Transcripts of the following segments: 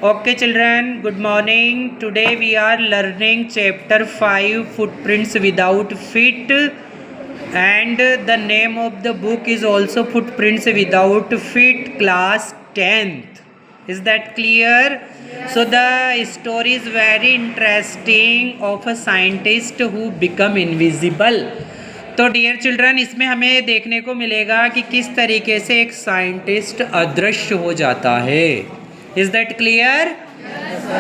Okay, children, good morning. Today we are learning chapter 5 Footprints Without Feet, and the name of the book is also Footprints Without Feet, class 10th. Is that clear? So the story is very interesting of a scientist who become invisible. तो dear children, इसमें हमें देखने को मिलेगा कि किस तरीके से एक साइंटिस्ट अदृश्य हो जाता है. Is that clear?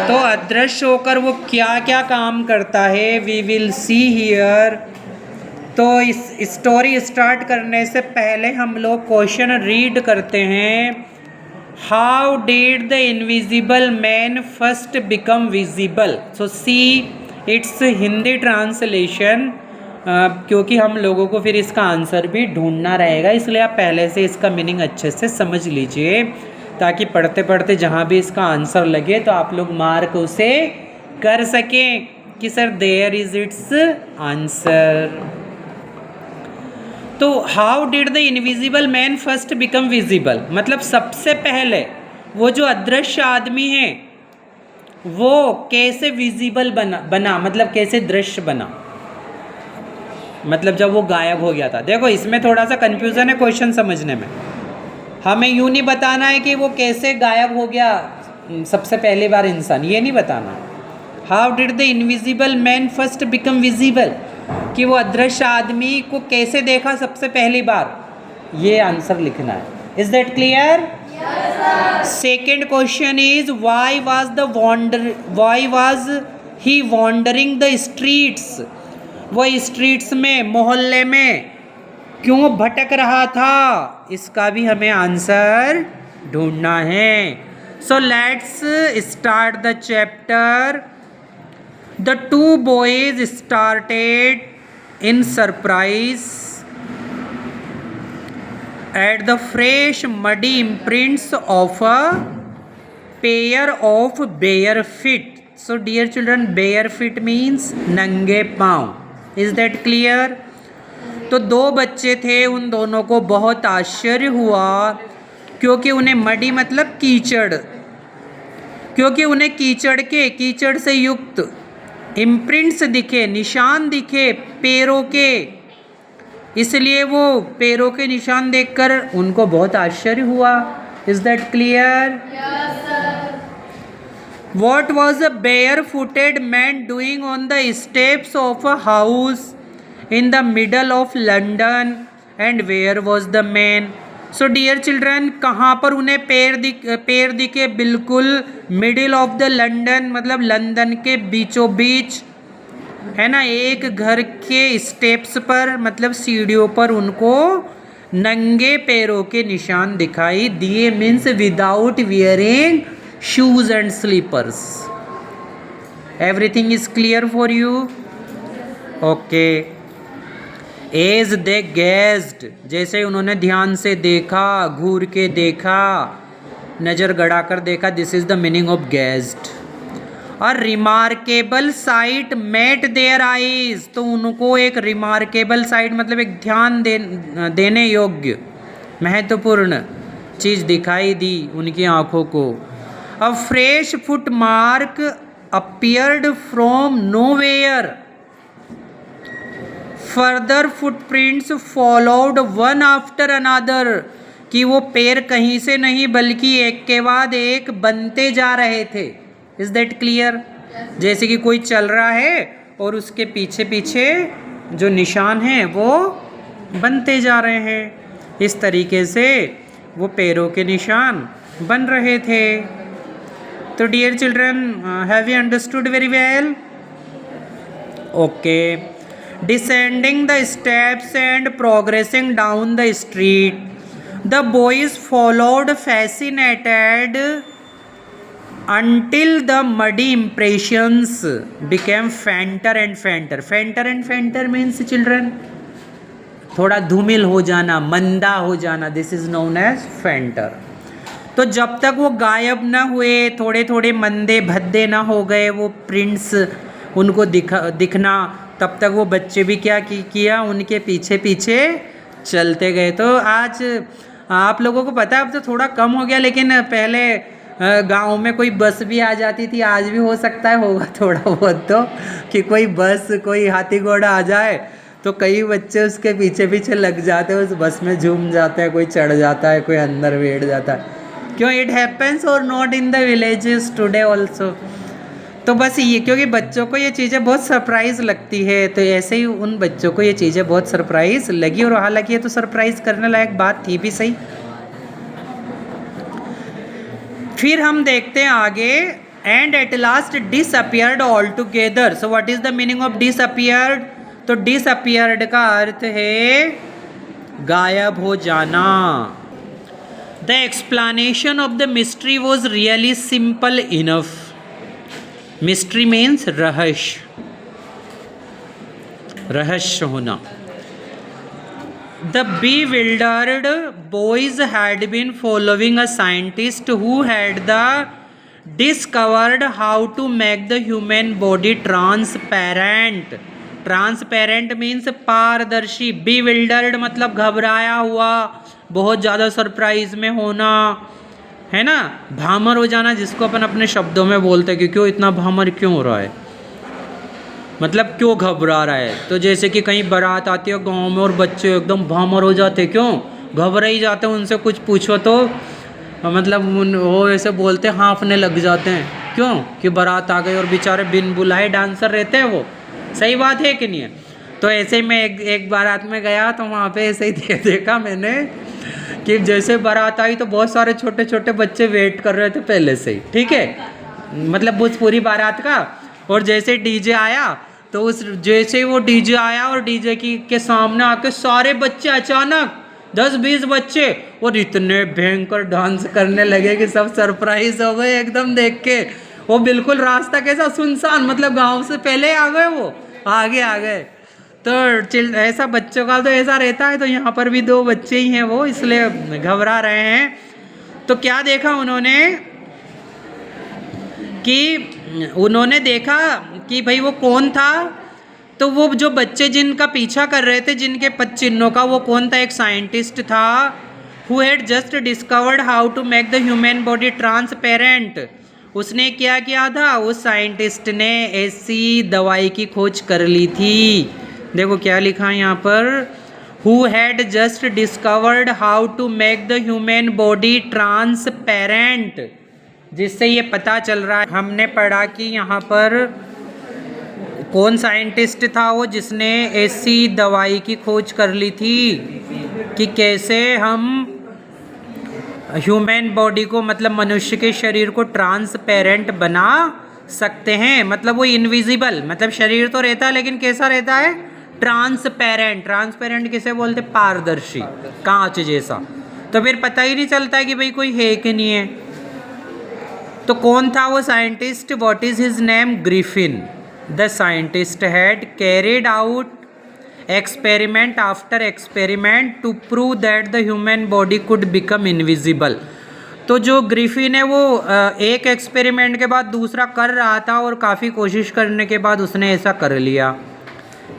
तो अदृश्य होकर वो क्या क्या काम करता है वी विल सी हियर. तो इस स्टोरी स्टार्ट करने से पहले हम लोग क्वेश्चन रीड करते हैं. How did the invisible man first become visible? So see it's Hindi translation, क्योंकि हम लोगों को फिर इसका आंसर भी ढूंढना रहेगा, इसलिए आप पहले से इसका मीनिंग अच्छे से समझ लीजिए ताकि पढ़ते पढ़ते जहाँ भी इसका आंसर लगे तो आप लोग मार्क उसे कर सकें कि sir there is its answer. तो how did the invisible man first become visible, मतलब सबसे पहले वो जो अदृश्य आदमी है वो कैसे विजिबल बना मतलब कैसे दृश्य बना, मतलब जब वो गायब हो गया था. देखो इसमें थोड़ा सा कंफ्यूजन है क्वेश्चन समझने में. हमें यूँ नहीं बताना है कि वो कैसे गायब हो गया सबसे पहली बार इंसान, ये नहीं बताना. How did the invisible man first become visible, कि वो अदृश्य आदमी को कैसे देखा सबसे पहली बार, ये आंसर लिखना है. Is that clear? Second question is why was he wandering the streets, वो स्ट्रीट्स में मोहल्ले में क्यों भटक रहा था, इसका भी हमें आंसर ढूंढना है. So let's start the chapter. The two boys started in surprise at the fresh muddy imprints of a pair of bare feet. So dear children, bare feet means नंगे पाँव. Is that clear? तो दो बच्चे थे, उन दोनों को बहुत आश्चर्य हुआ क्योंकि उन्हें मडी मतलब कीचड़, क्योंकि उन्हें कीचड़ से युक्त इम्प्रिंट्स दिखे, निशान दिखे पैरों के, इसलिए वो पैरों के निशान देखकर उनको बहुत आश्चर्य हुआ. Is that clear? What was a barefooted man doing on the steps of a house in the middle of London, and where was the man? So dear children, कहाँ पर उन्हें पैर दिखे? बिल्कुल मिडिल ऑफ द लंदन, मतलब London के बीचों बीच, है ना, एक घर के स्टेप्स पर मतलब सीढ़ियों पर उनको नंगे पैरों के निशान दिखाई दिए. Means without wearing shoes and slippers. Everything is clear for you? Okay. As they gazed, जैसे उन्होंने ध्यान से देखा, घूर के देखा, नज़र गड़ाकर देखा. This is the meaning of gazed. A remarkable sight met their eyes. तो उनको एक remarkable sight मतलब एक ध्यान देने योग्य महत्वपूर्ण चीज़ दिखाई दी उनकी आँखों को. A fresh footmark appeared from nowhere. Further footprints followed one after another. कि वो पैर कहीं से नहीं बल्कि एक के बाद एक बनते जा रहे थे. Is that clear? जैसे कि कोई चल रहा है और उसके पीछे पीछे जो निशान हैं वो बनते जा रहे हैं. इस तरीके से वो पैरों के निशान बन रहे थे. तो dear children, have you understood very well? Okay. Descending the steps and progressing down the street, the boys followed fascinated until the muddy impressions became fainter and fainter. Fainter and fainter means children थोड़ा धूमिल हो जाना, मंदा हो जाना. This is known as fainter. तो जब तक वो गायब ना हुए, थोड़े थोड़े मंदे भद्दे ना हो गए वो प्रिंट्स उनको दिखना, तब तक वो बच्चे भी क्या किया, उनके पीछे पीछे चलते गए. तो आज आप लोगों को पता है अब तो थोड़ा कम हो गया, लेकिन पहले गांव में कोई बस भी आ जाती थी, आज भी हो सकता है होगा थोड़ा बहुत तो, कि कोई बस कोई हाथी घोड़ा आ जाए तो कई बच्चे उसके पीछे पीछे लग जाते हैं, उस बस में झूम जाते हैं, कोई चढ़ जाता है, कोई अंदर बैठ जाता है। क्यों? इट हैपन्स और not in the villages today also. तो बस ये, क्योंकि बच्चों को ये चीज़ें बहुत सरप्राइज़ लगती है, तो ऐसे ही उन बच्चों को ये चीज़ें बहुत सरप्राइज़ लगी, और हालांकि ये तो सरप्राइज़ करने लायक बात थी भी सही। फिर हम देखते हैं आगे, and at last disappeared all together. So what is the meaning of disappeared? तो डिसअपियर्ड का अर्थ है गायब हो जाना। The explanation of the mystery was really simple enough. Mystery means रहस्य, रहस्य होना। The bewildered boys had been following a scientist who had discovered how to make the human body transparent. Transparent means पारदर्शी। bewildered मतलब घबराया हुआ, बहुत ज़्यादा surprise में होना, है ना, भामर हो जाना, जिसको अपन अपने शब्दों में बोलते हैं कि क्यों इतना भामर क्यों हो रहा है, मतलब क्यों घबरा रहा है। तो जैसे कि कहीं बारात आती है गांव में और बच्चे एकदम भामर हो जाते, क्यों घबरा ही जाते हैं, उनसे कुछ पूछो तो मतलब वो ऐसे बोलते हाँफने लग जाते हैं, क्यों कि बारात आ गई और बेचारे बिन बुलाए डांसर रहते हैं वो। सही बात है कि नहीं है? तो ऐसे ही मैं एक बारात में गया तो वहाँ पे ऐसे ही देखा मैंने कि जैसे बारात आई तो बहुत सारे छोटे छोटे बच्चे वेट कर रहे थे पहले से ही, ठीक है, मतलब उस पूरी बारात का। और जैसे डीजे आया तो उस जैसे ही वो डीजे आया और डीजे के सामने आके सारे बच्चे अचानक 10-20 बच्चे और इतने भयंकर डांस करने लगे कि सब सरप्राइज हो गए एकदम देख के। वो बिल्कुल रास्ता कैसा सुनसान, मतलब गांव से पहले आ गए, वो आगे आ गए। तो ऐसा बच्चों का तो ऐसा रहता है। तो यहाँ पर भी 2 बच्चे ही हैं वो, इसलिए घबरा रहे हैं। तो क्या देखा उन्होंने कि उन्होंने देखा कि भाई वो कौन था। तो वो जो बच्चे जिनका पीछा कर रहे थे, जिनके पद चिन्हों का, वो कौन था? एक साइंटिस्ट था who had just discovered how to make the human body transparent. उसने क्या किया था? उस साइंटिस्ट ने ऐसी दवाई की खोज कर ली थी। देखो क्या लिखा है यहाँ पर, who had just discovered how to make the human body transparent, जिससे ये पता चल रहा है, हमने पढ़ा कि यहाँ पर कौन साइंटिस्ट था वो जिसने ऐसी दवाई की खोज कर ली थी कि कैसे हम ह्यूमन बॉडी को, मतलब मनुष्य के शरीर को ट्रांसपेरेंट बना सकते हैं। मतलब वो इनविजिबल, मतलब शरीर तो रहता है लेकिन कैसा रहता है? ट्रांसपेरेंट। ट्रांसपेरेंट किसे बोलते? पारदर्शी, कांच जैसा। तो फिर पता ही नहीं चलता है कि भाई कोई है कि नहीं है। तो कौन था वो scientist? What is his name? Griffin. The scientist had carried out experiment after experiment to prove that the human body could become invisible. तो जो ग्रिफिन है वो एक एक्सपेरिमेंट के बाद दूसरा कर रहा था, और काफ़ी कोशिश करने के बाद उसने ऐसा कर लिया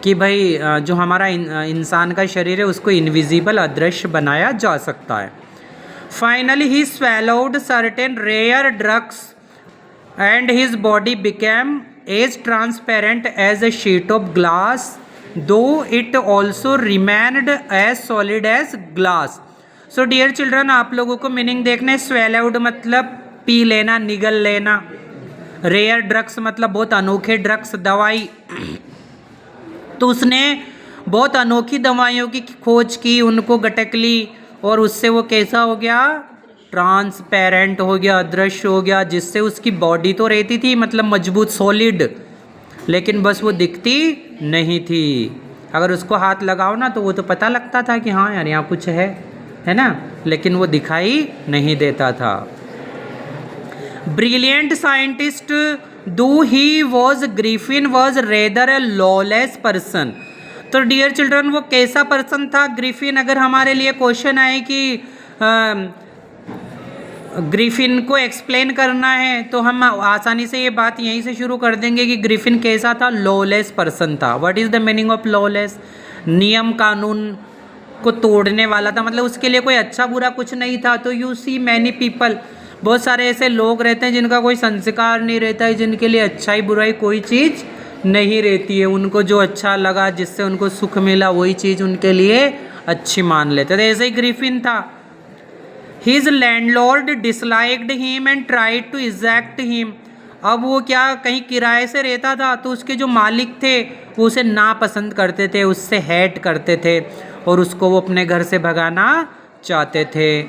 कि भाई जो हमारा इंसान का शरीर है उसको इनविजिबल, अदृश्य बनाया जा सकता है। Finally, he swallowed certain rare drugs and his body became as transparent as a sheet of glass, though it also remained as solid as glass. So dear children, आप लोगों को मीनिंग देखना है। swallowed मतलब पी लेना, निगल लेना। rare drugs मतलब बहुत अनोखे ड्रग्स, दवाई। तो उसने बहुत अनोखी दवाइयों की खोज की, उनको गटक ली, और उससे वो कैसा हो गया? ट्रांसपेरेंट हो गया, अदृश्य हो गया, जिससे उसकी बॉडी तो रहती थी, मतलब मजबूत, सॉलिड, लेकिन बस वो दिखती नहीं थी। अगर उसको हाथ लगाओ ना तो वो तो पता लगता था कि हाँ यार यहाँ कुछ है ना, लेकिन वो दिखाई नहीं देता था। ब्रिलियंट साइंटिस्ट दो he was, Griffin was rather A lawless person. तो डियर चिल्ड्रन, वो कैसा पर्सन था ग्रिफिन? अगर हमारे लिए क्वेश्चन आए कि ग्रिफिन को एक्सप्लेन करना है तो हम आसानी से ये बात यहीं से शुरू कर देंगे कि ग्रिफिन कैसा था? लॉलेस पर्सन था। What is the meaning of lawless? नियम कानून को तोड़ने वाला था, मतलब उसके लिए कोई अच्छा बुरा कुछ नहीं था। तो यू सी मैनी पीपल, बहुत सारे ऐसे लोग रहते हैं जिनका कोई संस्कार नहीं रहता है, जिनके लिए अच्छाई बुराई कोई चीज़ नहीं रहती है। उनको जो अच्छा लगा, जिससे उनको सुख मिला, वही चीज़ उनके लिए अच्छी मान लेते थे। ऐसे ही ग्रिफिन था। His landlord disliked him and tried to eject him. अब वो क्या कहीं किराए से रहता था, तो उसके जो मालिक थे वो उसे नापसंद करते थे, उससे हेट करते थे और उसको वो अपने घर से भगाना चाहते थे।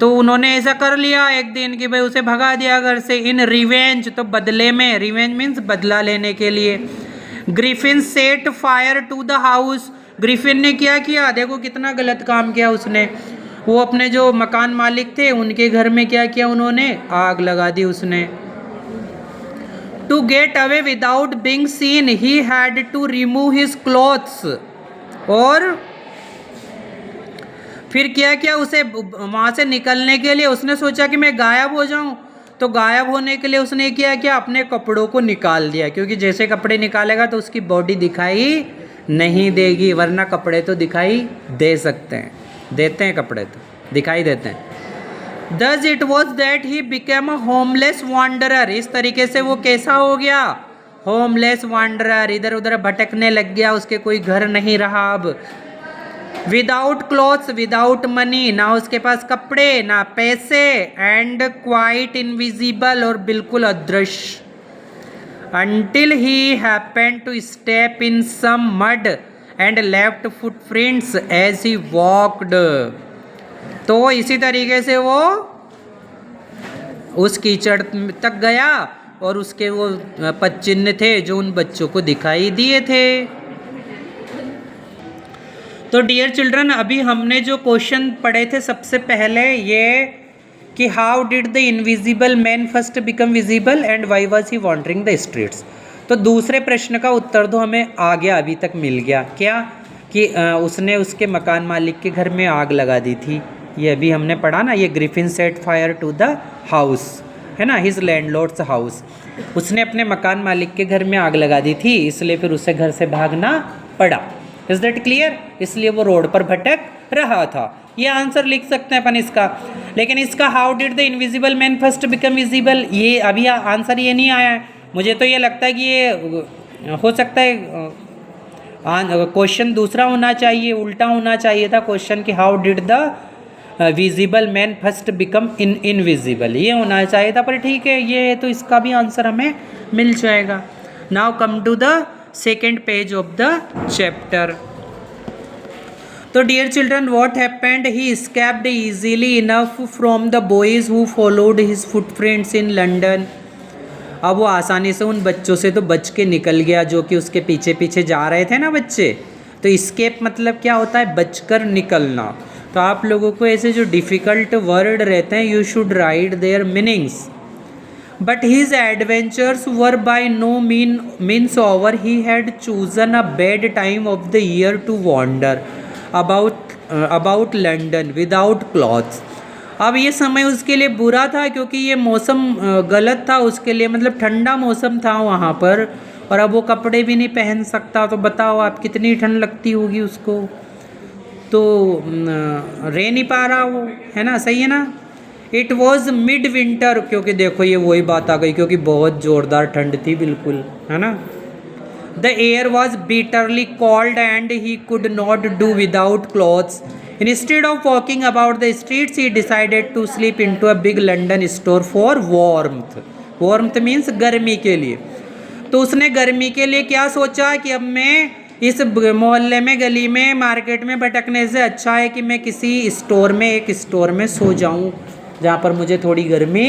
तो उन्होंने ऐसा कर लिया एक दिन कि भाई उसे भगा दिया घर से, इन रिवेंज, तो बदले में, रिवेंज मीन्स बदला लेने के लिए। Griffin set fire to the house. Griffin ने क्या किया, देखो कितना गलत काम किया उसने। वो अपने जो मकान मालिक थे उनके घर में क्या किया, उन्होंने आग लगा दी उसने। To get away without being seen he had to remove his clothes. और फिर क्या किया, उसे वहाँ से निकलने के लिए उसने सोचा कि मैं गायब हो जाऊं, तो गायब होने के लिए उसने क्या किया, अपने कपड़ों को निकाल दिया, क्योंकि जैसे कपड़े निकालेगा तो उसकी बॉडी दिखाई नहीं देगी, वरना कपड़े तो दिखाई दे सकते हैं, देते हैं कपड़े तो दिखाई देते हैं। Thus it was that he became a homeless wanderer। इस तरीके से वो कैसा हो गया, होमलेस वांडरर, इधर उधर भटकने लग गया, उसके कोई घर नहीं रहा अब। विदाउट क्लॉथ्स, विदाउट मनी, ना उसके पास कपड़े ना पैसे, एंड क्वाइट इनविजिबल, और बिल्कुल अदृश्य। Until he happened to step in some mud and left footprints as he walked। तो इसी तरीके से वो उस कीचड़ तक गया और उसके वो पद चिन्ह थे जो उन बच्चों को दिखाई दिए थे। तो डियर चिल्ड्रन, अभी हमने जो क्वेश्चन पढ़े थे सबसे पहले ये कि how did the invisible man first become visible and why was he wandering the streets. तो दूसरे प्रश्न का उत्तर तो हमें आ गया, अभी तक मिल गया, क्या कि उसने उसके मकान मालिक के घर में आग लगा दी थी। ये अभी हमने पढ़ा ना, ये Griffin set fire to the house, है ना, हिज लैंडलॉर्ड्स हाउस। उसने अपने मकान मालिक के घर में आग लगा दी थी, इसलिए फिर उसे घर से भागना पड़ा। Is that clear? इसलिए वो रोड पर भटक रहा था। ये आंसर लिख सकते हैं अपन इसका। लेकिन इसका how did the invisible man first become visible, ये अभी आंसर ये नहीं आया है। मुझे तो ये लगता है कि ये हो सकता है क्वेश्चन दूसरा होना चाहिए, उल्टा होना चाहिए था क्वेश्चन कि how did the visible man first become invisible, ये होना चाहिए था। पर ठीक है, ये तो इसका भी आंसर हमें मिल जाएगा। Now come to the second page of the chapter. तो dear children, what happened, he escaped easily enough from the boys who followed his footprints in London. अब वो आसानी से उन बच्चों से तो बच के निकल गया जो कि उसके पीछे पीछे जा रहे थे ना बच्चे। तो एस्केप मतलब क्या होता है, बचकर निकलना। तो आप लोगों को ऐसे जो डिफ़िकल्ट वर्ड रहते हैं, you should write their meanings. But his adventures were by no means over. He had chosen a bad time of the year to wander about London without clothes. अब ये समय उसके लिए बुरा था क्योंकि ये मौसम गलत था उसके लिए, मतलब ठंडा मौसम था वहाँ पर, और अब वो कपड़े भी नहीं पहन सकता। तो बताओ आप कितनी ठंड लगती होगी उसको, तो रह नहीं पा रहा वो, है ना, सही है ना। इट वॉज मिड विंटर, क्योंकि देखो ये वही बात आ गई, क्योंकि बहुत ज़ोरदार ठंड थी बिल्कुल, है ना। The air was bitterly cold and he could not do without clothes. Instead of walking about the streets, he decided to sleep into a big London store for warmth. Warmth means गर्मी के लिए। तो उसने गर्मी के लिए क्या सोचा कि अब मैं इस मोहल्ले में, गली में, मार्केट में भटकने से अच्छा है कि मैं किसी स्टोर में, एक स्टोर में सो जाऊं जहाँ पर मुझे थोड़ी गर्मी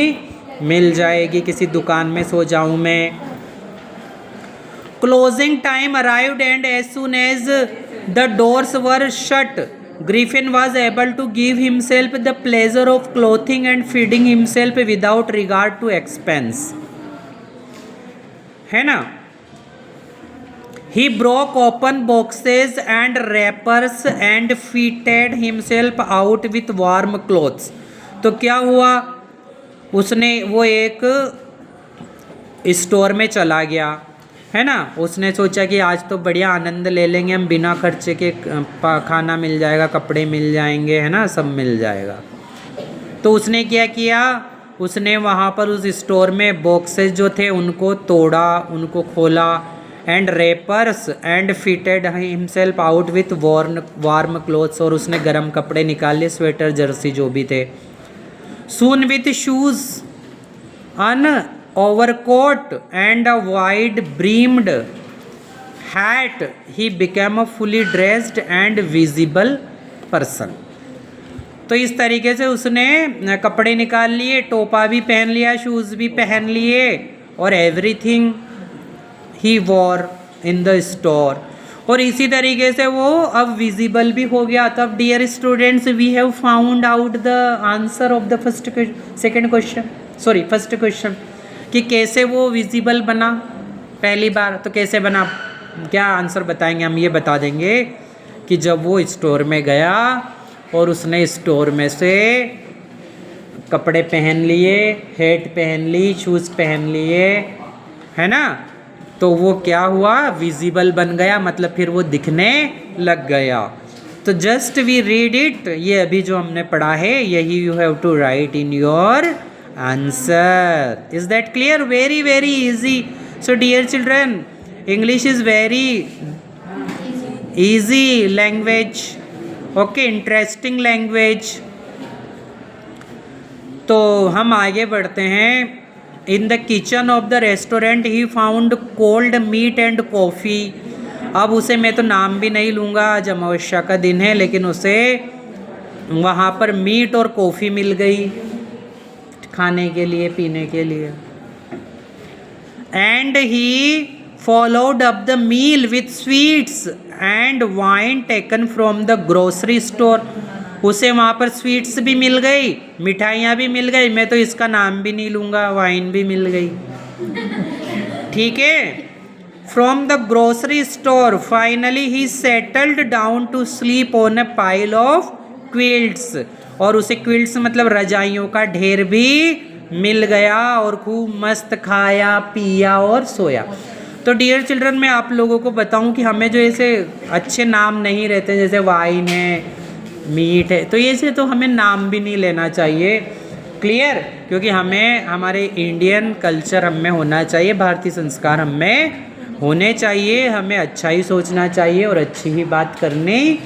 मिल जाएगी, किसी दुकान में सो जाऊं मैं। Closing time arrived and as soon as the doors were shut, Griffin was able to give himself the pleasure of clothing and feeding himself without regard to expense, है ना। He broke open boxes and wrappers and fitted himself out with warm clothes। तो क्या हुआ, उसने वो एक store में चला गया, है ना। उसने सोचा कि आज तो बढ़िया आनंद ले लेंगे हम, बिना खर्चे के खाना मिल जाएगा, कपड़े मिल जाएंगे, है ना, सब मिल जाएगा। तो उसने क्या किया, उसने वहाँ पर उस स्टोर में बॉक्सेस जो थे उनको तोड़ा, उनको खोला, and wrappers and fitted himself out with warm clothes, और उसने गर्म कपड़े निकाले, स्वेटर जर्सी जो भी थे। Soon with shoes an overcoat and a wide brimmed hat he became a fully dressed and visible person. तो इस तरीके से उसने कपड़े निकाल लिए, टोपा भी पहन लिया, शूज़ भी पहन लिए, और everything he war in the store, और इसी तरीके से वो अब विजिबल भी हो गया। तब dear students we have found out the answer of the first question कि कैसे वो विजिबल बना पहली बार। तो कैसे बना, क्या आंसर बताएंगे हम? ये बता देंगे कि जब वो स्टोर में गया और उसने स्टोर में से कपड़े पहन लिए, हैट पहन ली, शूज़ पहन लिए, है ना, तो वो क्या हुआ, विजिबल बन गया, मतलब फिर वो दिखने लग गया। तो जस्ट वी रीड इट, ये अभी जो हमने पढ़ा है यही you have to write in your answer. Is that clear? Very very easy. So dear children, English is very easy language, okay, interesting language. तो हम आगे बढ़ते हैं। In the kitchen of the restaurant he found cold meat and coffee. अब उसे मैं तो नाम भी नहीं लूँगा, आज अमावस्या का दिन है, लेकिन उसे वहाँ पर मीट और कॉफ़ी मिल गई खाने के लिए, पीने के लिए। And he followed up the meal with sweets and wine taken from the grocery store. उसे वहाँ पर स्वीट्स भी मिल गई, मिठाइयाँ भी मिल गई, मैं तो इसका नाम भी नहीं लूँगा, वाइन भी मिल गई, ठीक है। From the grocery store finally he settled down to sleep on a pile of quilts, और उसे क्विल्ट्स मतलब रजाइयों का ढेर भी मिल गया, और खूब मस्त खाया पिया और सोया। तो डियर चिल्ड्रन, मैं आप लोगों को बताऊं कि हमें जो ऐसे अच्छे नाम नहीं रहते, जैसे वाइन है, मीट है, तो ऐसे तो हमें नाम भी नहीं लेना चाहिए, क्लियर, क्योंकि हमें हमारे इंडियन कल्चर हमें होना चाहिए, भारतीय संस्कार हमें होने चाहिए, हमें अच्छा ही सोचना चाहिए और अच्छी ही बात करनी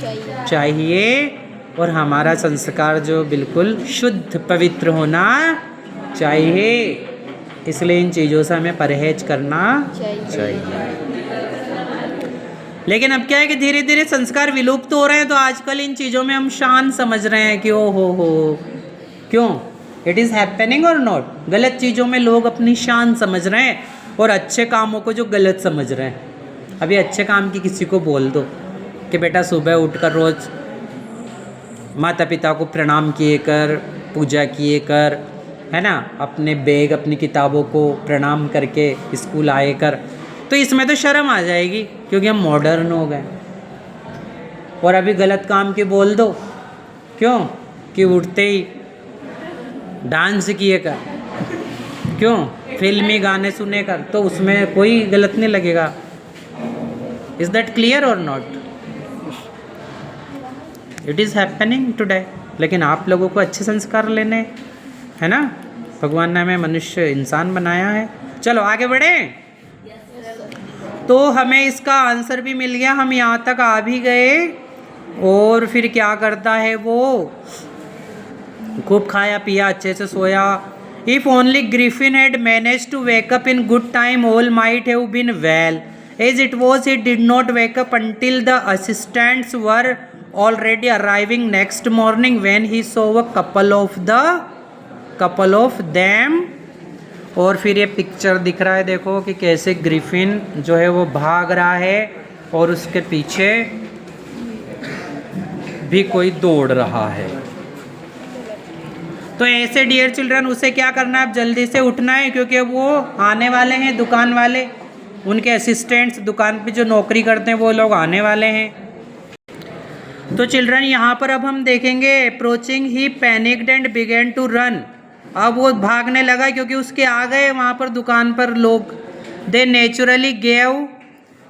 चाहिए, और हमारा संस्कार जो बिल्कुल शुद्ध पवित्र होना चाहिए। इसलिए इन चीज़ों से हमें परहेज करना चाहिए। लेकिन अब क्या है कि धीरे धीरे संस्कार विलुप्त हो रहे हैं, तो आजकल इन चीज़ों में हम शान समझ रहे हैं कि ओ हो क्यों, इट इज़ हैपनिंग और नॉट। गलत चीज़ों में लोग अपनी शान समझ रहे हैं और अच्छे कामों को जो गलत समझ रहे हैं। अभी अच्छे काम की किसी को बोल दो कि बेटा सुबह उठकर रोज़ माता पिता को प्रणाम किए कर, पूजा किए कर, है ना, अपने बैग अपनी किताबों को प्रणाम करके स्कूल आए कर, तो इसमें तो शर्म आ जाएगी क्योंकि हम मॉडर्न हो गए। और अभी गलत काम के बोल दो, क्यों कि उठते ही डांस किए कर, क्यों फिल्मी गाने सुने कर, तो उसमें कोई गलत नहीं लगेगा। इज दैट क्लियर और not? It is happening today. लेकिन आप लोगों को अच्छे संस्कार लेने, है ना, भगवान ने हमें मनुष्य इंसान बनाया है। चलो आगे बढ़ें। तो हमें इसका आंसर भी मिल गया, हम यहाँ तक आ भी गए। और फिर क्या करता है वो, खूब खाया पिया, अच्छे से सोया। If only Griffin had manage to wake up in good time all might have been well, as it was he did not wake up until the assistants were already arriving next morning when he saw a couple of them. और फिर ये picture दिख रहा है, देखो कि कैसे Griffin जो है वो भाग रहा है और उसके पीछे भी कोई दौड़ रहा है। तो ऐसे डियर चिल्ड्रन उसे क्या करना है, अब जल्दी से उठना है, क्योंकि अब वो आने वाले हैं, दुकान वाले, उनके असिस्टेंट्स दुकान पे जो नौकरी करते हैं वो लोग आने वाले हैं। तो चिल्ड्रन यहाँ पर अब हम देखेंगे, approaching he panicked and began to run. अब वो भागने लगा क्योंकि उसके आ गए वहाँ पर दुकान पर लोग। They naturally gave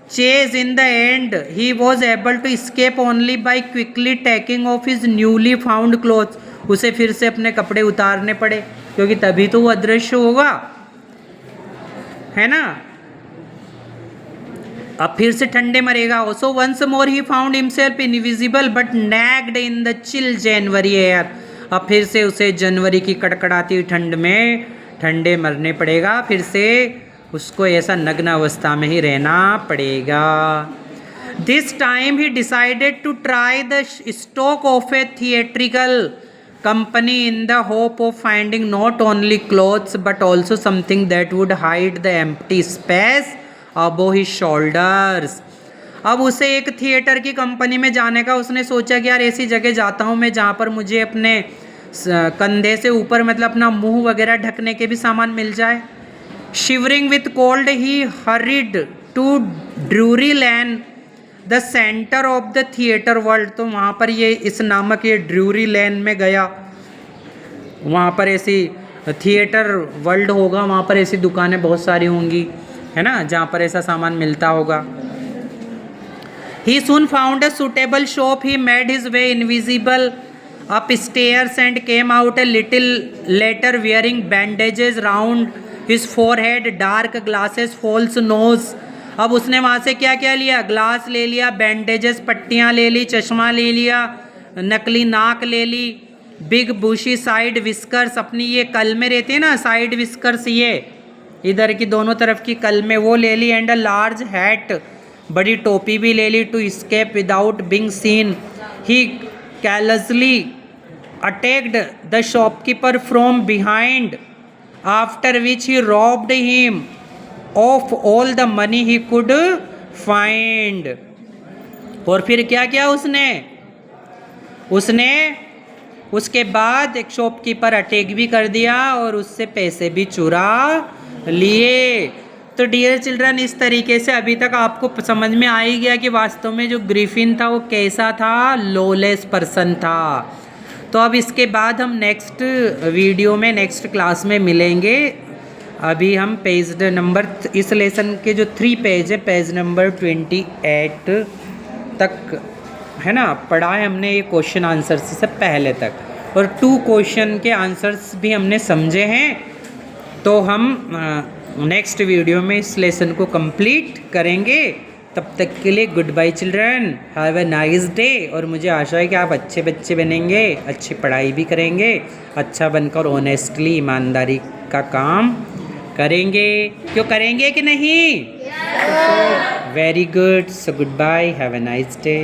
chase, in the end he was able to escape only by quickly taking off his newly found clothes. उसे फिर से अपने कपड़े उतारने पड़े, क्योंकि तभी तो वो अदृश्य होगा, है ना। अब फिर से ठंडे मरेगा। So once more he found himself invisible but naked in the chill January air. अब फिर से उसे जनवरी की कड़कड़ाती ठंड में ठंडे मरने पड़ेगा, फिर से उसको ऐसा नग्न अवस्था में ही रहना पड़ेगा। This time he decided to try the stock of a theatrical company in the hope of finding not only clothes but also something that would hide the empty space above his shoulders। अब उसे एक theatre की company में जाने का उसने सोचा कि यार ऐसी जगह जाता हूँ मैं जहाँ पर मुझे अपने कंधे से ऊपर मतलब अपना मुंह वगैरह ढकने के भी सामान मिल जाए। Shivering with cold he hurried to Drury Lane the centre of the theatre world. तो वहाँ पर ये इस नामक ये ड्रूरी लैन में गया, वहाँ पर ऐसी थिएटर वर्ल्ड होगा, वहाँ पर ऐसी दुकानें बहुत सारी होंगी, है ना, जहाँ पर ऐसा सामान मिलता होगा। He soon found a suitable shop. He made his way invisible upstairs and came out a little later wearing bandages round his forehead, dark glasses, false nose. अब उसने वहाँ से क्या क्या लिया, ग्लास ले लिया, बैंडेजेस पट्टियाँ ले ली, चश्मा ले लिया, नकली नाक ले ली, बिग बुशी साइड विस्कर्स, अपनी ये कल में रहते हैं ना साइड विस्कर्स, ये इधर की दोनों तरफ की कल में वो ले ली, एंड अ लार्ज हैट, बड़ी टोपी भी ले ली, to escape without being seen. He callously attacked the shopkeeper from behind, after which he robbed him of all the money he could find. और फिर क्या किया उसने उसके बाद एक शॉपकीपर अटैक भी कर दिया और उससे पैसे भी चुरा लिए। तो डियर चिल्ड्रन, इस तरीके से अभी तक आपको समझ में आ ही गया कि वास्तव में जो ग्रिफिन था वो कैसा था, लॉलेस पर्सन था। तो अब इसके बाद हम नेक्स्ट वीडियो में नेक्स्ट क्लास में मिलेंगे। अभी हम पेज नंबर इस लेसन के जो 3 पेज है, पेज नंबर 28 तक, है ना, पढ़ा है हमने ये क्वेश्चन आंसर से पहले तक, और 2 क्वेश्चन के आंसर्स भी हमने समझे हैं। तो हम नेक्स्ट वीडियो में इस लेसन को कंप्लीट करेंगे। तब तक के लिए good bye children, have a nice day. और मुझे आशा है कि आप अच्छे बच्चे बनेंगे, अच्छी पढ़ाई भी करेंगे, अच्छा बनकर ऑनेस्टली ईमानदारी का काम करेंगे। क्यों करेंगे कि नहीं? Very good. So goodbye, have a nice day.